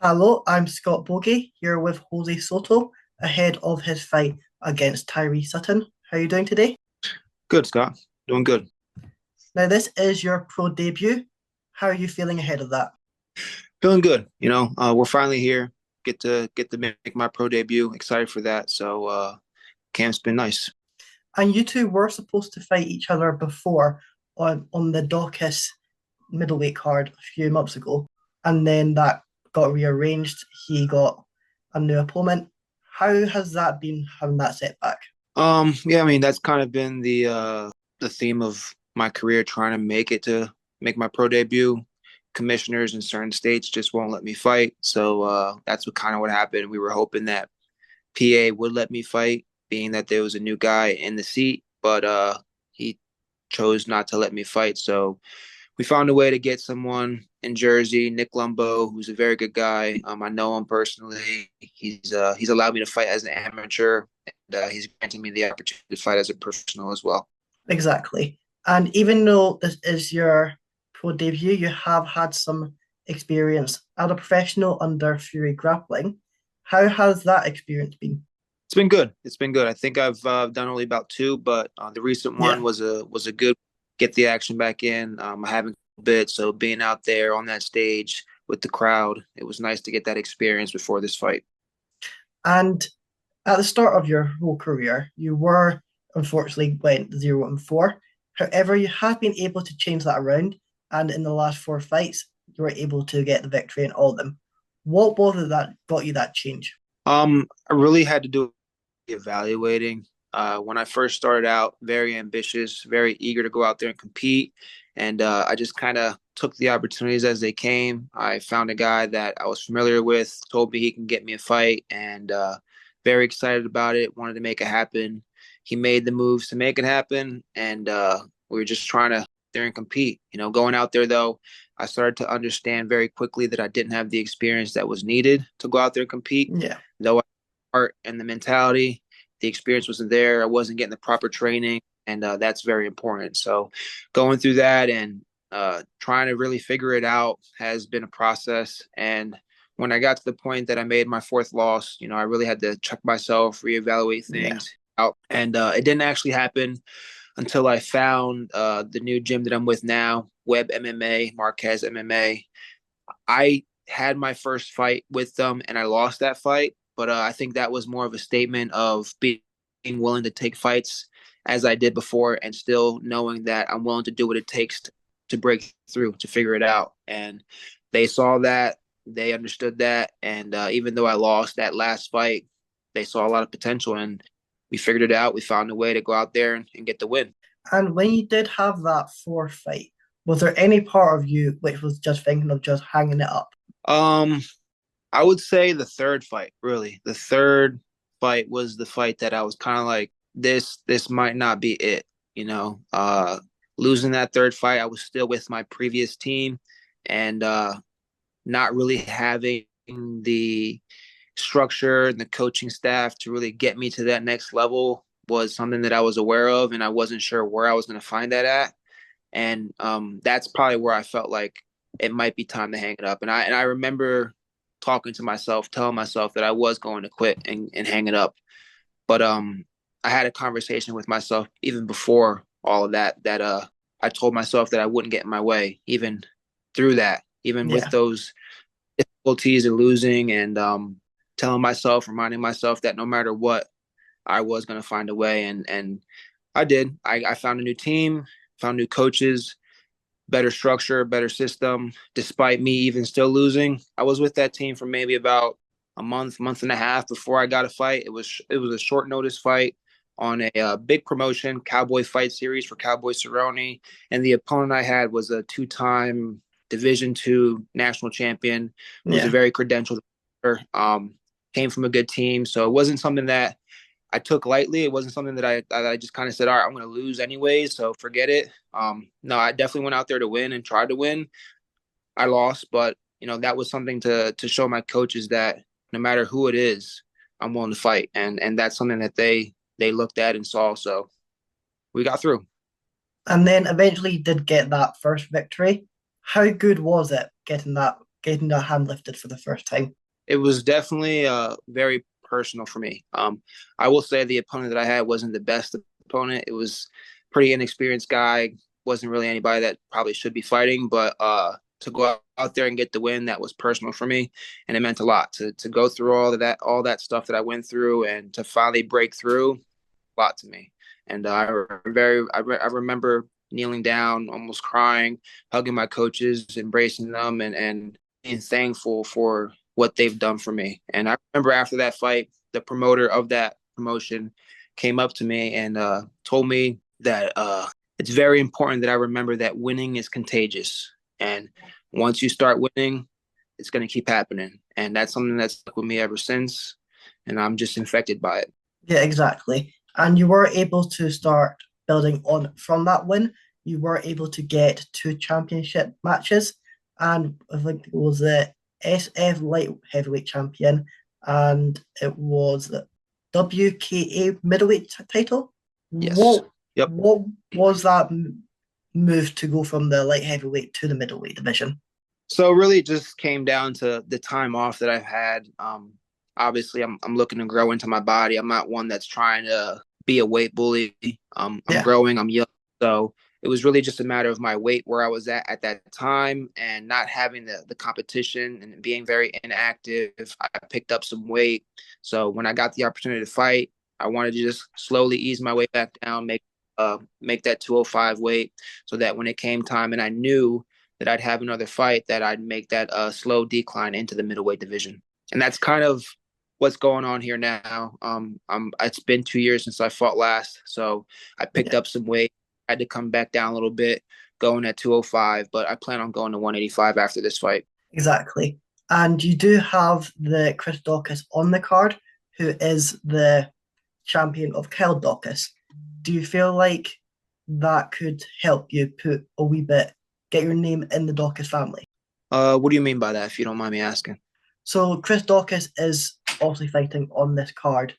Hello, I'm Scott Bogey here with Jose Soto ahead of his fight against Tyree Sutton. How are you doing today? Good, Scott. Doing good. Now, this is your pro debut. How are you feeling ahead of that? Feeling good. We're finally here. Get to make my pro debut. Excited for that. Camp's been nice. And you two were supposed to fight each other before on the Daukaus middleweight card a few months ago, and then that got rearranged. He got a new opponent. How has that been having that setback? Yeah, I mean that's kind of been the theme of my career, trying to make my pro debut. Commissioners in certain states just won't let me fight. That's what happened. We were hoping that PA would let me fight, being that there was a new guy in the seat, but he chose not to let me fight. So we found a way to get someone in Jersey, Nick Lumbo, who's a very good guy. I know him personally. He's allowed me to fight as an amateur, and he's granting me the opportunity to fight as a professional as well. Exactly. And even though this is your pro debut, you have had some experience as a professional under Fury Grappling. How has that experience been? It's been good. It's been good. I think I've done only about two, but the recent Yeah, one was a good get the action back in. I haven't a bit, so being out there on that stage with the crowd, it was nice to get that experience before this fight. and at the start of your whole career, you were unfortunately went 0-4. However, you have been able to change that around, and in the last four fights, you were able to get the victory in all of them. What was it that got you that change? I really had to do evaluating. When I first started out, very ambitious, very eager to go out there and compete. And I just kind of took the opportunities as they came. I found a guy that I was familiar with, told me he can get me a fight, and very excited about it, wanted to make it happen. He made the moves to make it happen, and we were just trying to there and compete. Going out there though, I started to understand very quickly that I didn't have the experience that was needed to go out there and compete. Yeah. Though I had the heart and the mentality, the experience wasn't there. I wasn't getting the proper training, and that's very important. So, going through that and trying to really figure it out has been a process. And when I got to the point that I made my fourth loss, I really had to check myself, reevaluate Yeah. things out, and it didn't actually happen until I found the new gym that I'm with now, Web MMA, Marquez MMA. I had my first fight with them and I lost that fight, but I think that was more of a statement of being willing to take fights as I did before and still knowing that I'm willing to do what it takes to break through, to figure it out. And they saw that, they understood that. And even though I lost that last fight, they saw a lot of potential and we figured it out. We found a way to go out there and get the win. And when you did have that fourth fight, was there any part of you which was just thinking of just hanging it up? Um, I would say the third fight, really. The third fight was the fight that I was kind of like, this might not be it, you know. Losing that third fight, I was still with my previous team and not really having the structure and the coaching staff to really get me to that next level was something that I was aware of and I wasn't sure where I was going to find that at. And that's probably where I felt like it might be time to hang it up. And I remember talking to myself, telling myself that I was going to quit and hang it up. But I had a conversation with myself even before all of that that I told myself that I wouldn't get in my way, even through that, even with Yeah. those difficulties and losing, and telling myself, reminding myself that no matter what, I was going to find a way, and I did. I found a new team, found new coaches, better structure, better system. Despite me even still losing, I was with that team for maybe about a month and a half before I got a fight. It was a short notice fight on a big promotion, Cowboy Fight Series for Cowboy Cerrone, and the opponent I had was a two-time Division II national champion, who's a Yeah. very credentialed. Came from a good team, so it wasn't something that I took lightly. It wasn't something that I just kind of said, all right, I'm going to lose anyways, so forget it. No, I definitely went out there to win and tried to win. I lost, but that was something to show my coaches that no matter who it is, I'm willing to fight, and that's something that they looked at and saw. So we got through. And then eventually you did get that first victory. How good was it getting that getting the hand lifted for the first time? It was definitely very personal for me. I will say the opponent that I had wasn't the best opponent. It was pretty inexperienced guy. Wasn't really anybody that probably should be fighting, but to go out there and get the win, that was personal for me, and it meant a lot to go through all that stuff that I went through, and to finally break through, a lot to me. And I remember kneeling down, almost crying, hugging my coaches, embracing them, and being thankful for what they've done for me. And I remember after that fight, the promoter of that promotion came up to me and told me that it's very important that I remember that winning is contagious. And once you start winning, it's going to keep happening. And that's something that's stuck with me ever since. And I'm just infected by it. Yeah, exactly. And you were able to start building on from that win. You were able to get two championship matches, and I think it was the SF light heavyweight champion, and it was the WKA middleweight title. Yes. Yep. What was that move to go from the light heavyweight to the middleweight division? So really it just came down to the time off that I've had. Obviously I'm looking to grow into my body. I'm not one that's trying to be a weight bully. I'm Yeah, growing, I'm young. So it was really just a matter of my weight where I was at that time and not having the competition and being very inactive. I picked up some weight. So when I got the opportunity to fight, I wanted to just slowly ease my way back down, make that 205 weight so that when it came time and I knew that I'd have another fight, that I'd make that slow decline into the middleweight division. And that's kind of what's going on here now. It's been 2 years since I fought last, so I picked yeah, up some weight. I had to come back down a little bit, going at 205, but I plan on going to 185 after this fight. exactly. And you do have the Chris Dawkins on the card, who is the champion of Kyle Dawkins. Do you feel like that could help you put a wee bit, get your name in the Dawkins family? What do you mean by that, if you don't mind me asking? So Chris Dawkins is obviously fighting on this card.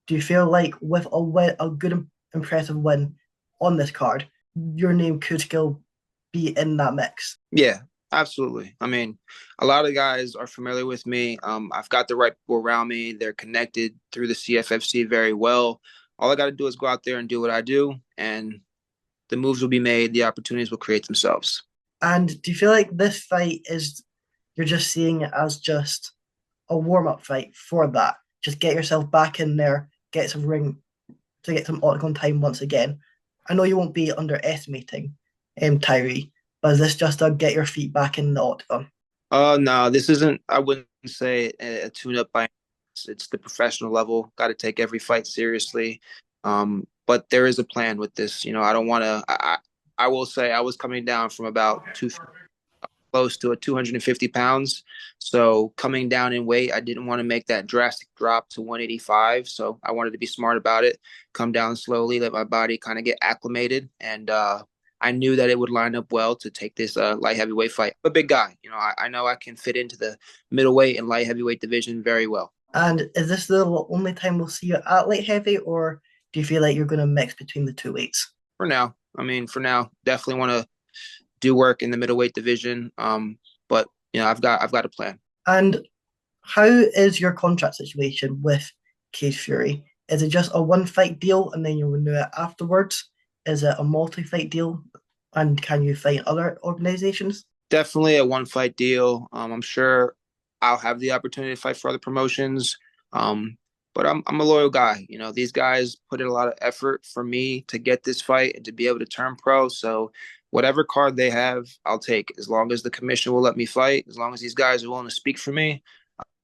Do you feel like with a good, impressive win on this card, your name could still be in that mix? Yeah, absolutely. I mean, a lot of guys are familiar with me. I've got the right people around me. They're connected through the CFFC very well. All I got to do is go out there and do what I do, and the moves will be made. The opportunities will create themselves. And do you feel like this fight is you're just seeing it as just a warm up fight for that? Just get yourself back in there, get some ring to get some octagon time once again. I know you won't be underestimating Tyree, but is this just a get your feet back in the octagon? No, this isn't. I wouldn't say a tune-up by. It's the professional level. Got to take every fight seriously. But there is a plan with this. You know, I don't want to. I will say I was coming down from about two close to a 250 pounds. So coming down in weight, I didn't want to make that drastic drop to 185. So I wanted to be smart about it, come down slowly, let my body kind of get acclimated. And I knew that it would line up well to take this light heavyweight fight. I'm a big guy. You know, I know I can fit into the middleweight and light heavyweight division very well. And is this the only time we'll see you at light heavy, or do you feel like you're going to mix between the two weights? For now, I mean, for now, definitely want to do work in the middleweight division. But you know, I've got a plan. And how is your contract situation with Cage Fury? Is it just a one fight deal and then you renew it afterwards? Is it a multi fight deal? And can you fight other organizations? Definitely a one fight deal. I'm sure I'll have the opportunity to fight for other promotions. Um, but I'm a loyal guy. You know, these guys put in a lot of effort for me to get this fight and to be able to turn pro. So whatever card they have, I'll take. As long as the commission will let me fight, as long as these guys are willing to speak for me,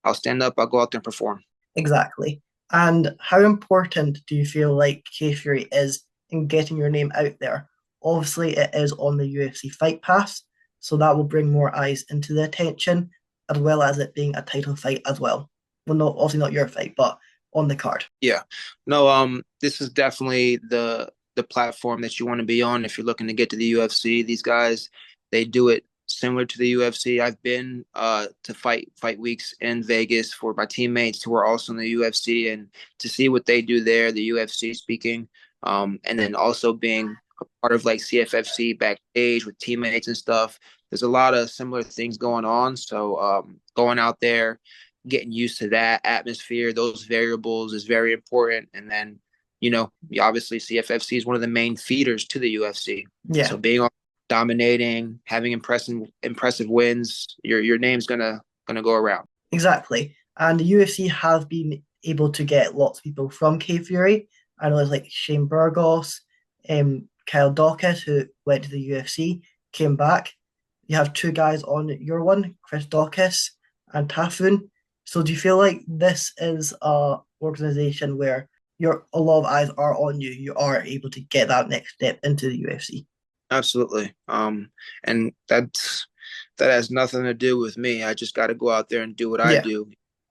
I'll stand up, I'll go out there and perform. Exactly. And how important do you feel like Cage Fury is in getting your name out there? Obviously, it is on the UFC Fight Pass, so that will bring more eyes into the attention, as well as it being a title fight as well. Well, not obviously not your fight, but on the card. Yeah. No, this is definitely the platform that you want to be on if you're looking to get to the UFC. These guys, they do it similar to the UFC. I've been to fight weeks in Vegas for my teammates who are also in the UFC and to see what they do there, the UFC speaking, and then also being part of like CFFC backstage with teammates and stuff. There's a lot of similar things going on. So going out there, getting used to that atmosphere, those variables is very important. And then, obviously CFFC is one of the main feeders to the UFC. Yeah, So being on dominating, having impressive wins, your name's gonna go around. exactly. And the UFC have been able to get lots of people from K Fury. I know it's like Shane Burgos, Kyle Dawkins, who went to the UFC, came back. You have two guys on your one, Chris Dawkins and Tafun. So do you feel like this is a organization where a lot of eyes are on you? You are able to get that next step into the UFC. Absolutely. And that has nothing to do with me. I just got to go out there and do what I Yeah, do.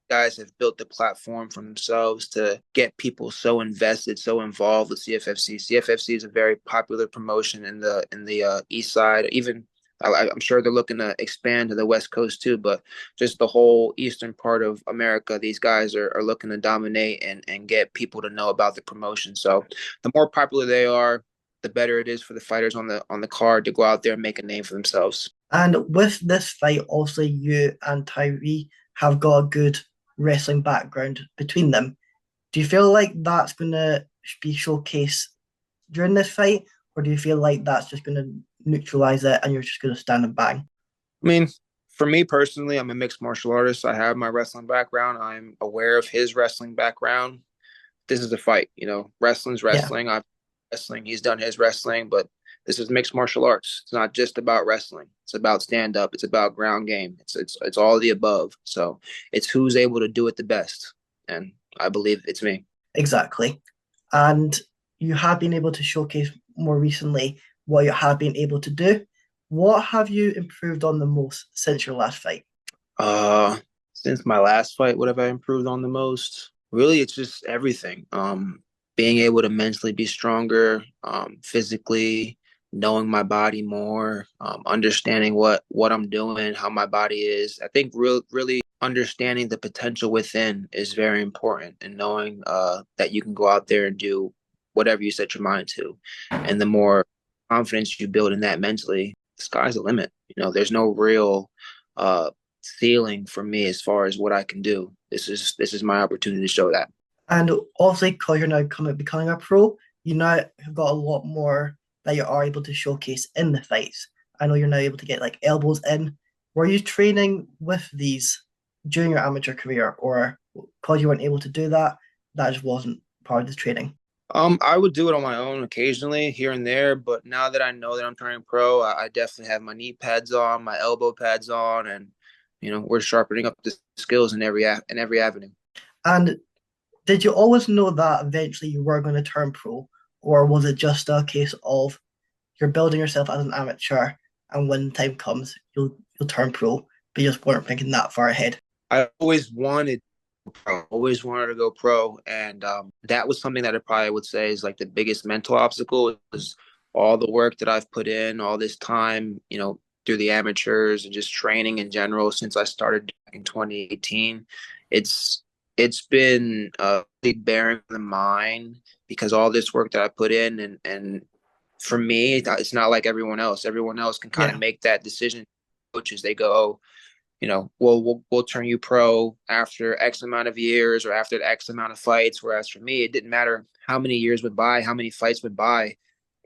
Guys have built the platform for themselves to get people so invested, so involved with CFFC. CFFC is a very popular promotion in the East Side. Even I'm sure they're looking to expand to the West Coast too. But just the whole eastern part of America, these guys are looking to dominate and get people to know about the promotion. So the more popular they are, the better it is for the fighters on the card to go out there and make a name for themselves. and with this fight, also you and Tyree have got a good wrestling background between them. Do you feel like that's going to be showcased during this fight, or do you feel like that's just going to neutralize it and you're just going to stand and bang? I mean, for me personally, I'm a mixed martial artist. I have my wrestling background. I'm aware of his wrestling background. This is a fight, wrestling's Yeah, wrestling. I've wrestling. He's done his wrestling, but this is mixed martial arts. It's not just about wrestling. It's about stand up. It's about ground game. It's all of the above. So it's who's able to do it the best, and I believe it's me. exactly. And you have been able to showcase more recently what you have been able to do. What have you improved on the most since your last fight? Uh, since my last fight, what have I improved on the most? Really, it's just everything. Being able to mentally be stronger, physically knowing my body more, understanding what I'm doing, how my body is. I think really understanding the potential within is very important, and knowing that you can go out there and do whatever you set your mind to, and the more confidence you build in that mentally, the sky's the limit. There's no real uh ceiling for me as far as what I can do. This is my opportunity to show that. And obviously, because you're now becoming a pro, you now have got a lot more that you are able to showcase in the fights. I know you're now able to get like elbows in. Were you training with these during your amateur career, or because you weren't able to do that, that just wasn't part of the training? I would do it on my own occasionally here and there, but now that I know that I'm turning pro, I definitely have my knee pads on, my elbow pads on, and we're sharpening up the skills in every avenue. And did you always know that eventually you were going to turn pro, or was it just a case of you're building yourself as an amateur, and when the time comes, you'll turn pro, but you just weren't thinking that far ahead? I always wanted to go pro, and that was something that I probably would say is like the biggest mental obstacle is all the work that I've put in, all this time, through the amateurs and just training in general since I started back in 2018. It's it's been big bearing in mind because all this work that I put in, and for me, it's not like everyone else. Everyone else can kind of Yeah. make that decision. Coaches, they go, oh, we'll turn you pro after X amount of years or after X amount of fights. Whereas for me, it didn't matter how many years went by, how many fights went by.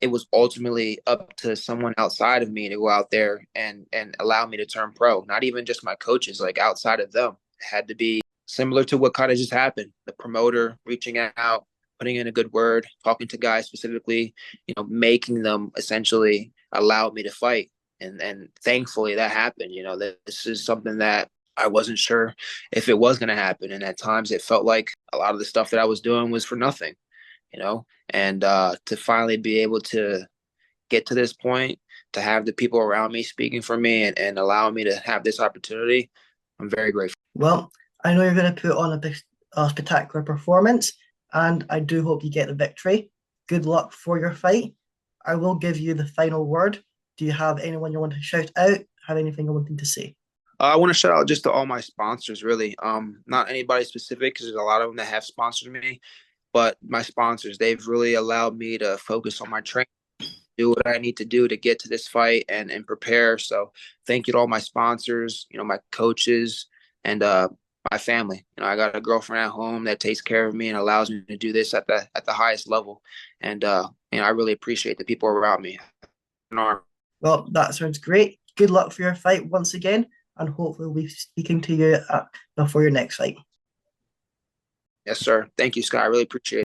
It was ultimately up to someone outside of me to go out there and allow me to turn pro. Not even just my coaches, like outside of them. It had to be similar to what kind of just happened. The promoter reaching out, putting in a good word, talking to guys specifically, making them essentially allow me to fight, and thankfully that happened. This is something that I wasn't sure if it was going to happen, and at times it felt like a lot of the stuff that I was doing was for nothing. And to finally be able to get to this point, to have the people around me speaking for me and allowing me to have this opportunity, I'm very grateful. Well, I know you're going to put on a big, spectacular performance, and I do hope you get the victory. Good luck for your fight. I will give you the final word. Do you have anyone you want to shout out? Have anything you want to say? I want to shout out just to all my sponsors, really. Not anybody specific because there's a lot of them that have sponsored me, but my sponsors, they've really allowed me to focus on my training, do what I need to do to get to this fight and prepare. So thank you to all my sponsors, my coaches, and my family. I got a girlfriend at home that takes care of me and allows me to do this at the highest level. And I really appreciate the people around me. Well, that sounds great. Good luck for your fight once again, and hopefully we'll be speaking to you before your next fight. Yes, sir. Thank you, Scott. I really appreciate it.